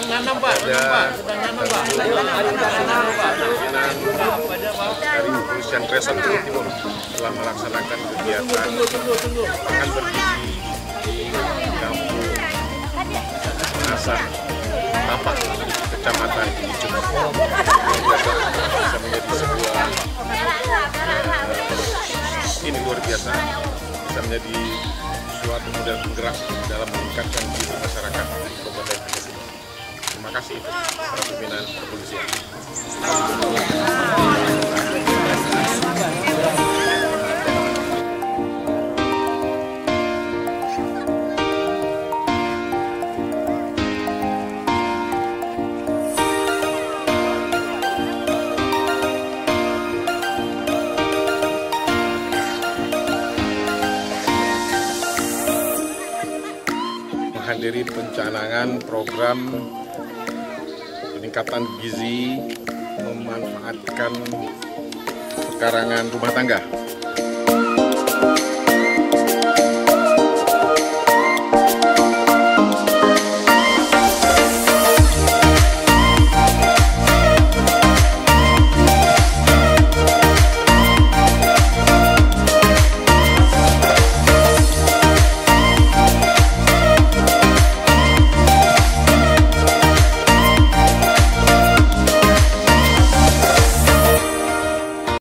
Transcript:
sedang nanam Pak, dari Kepolisian Resort Jawa Timur telah melaksanakan kegiatan makan bergizi di kampung Pengasah Tapak, Kecamatan Cijung. Bisa menjadi sebuah ini luar biasa, bisa menjadi suatu model penggerak dalam meningkatkan gizi masyarakat di Kabupaten Aceh. Terima kasih para pimpinan kepolisian. Menghadiri pencanangan program peningkatan gizi memanfaatkan pekarangan rumah tangga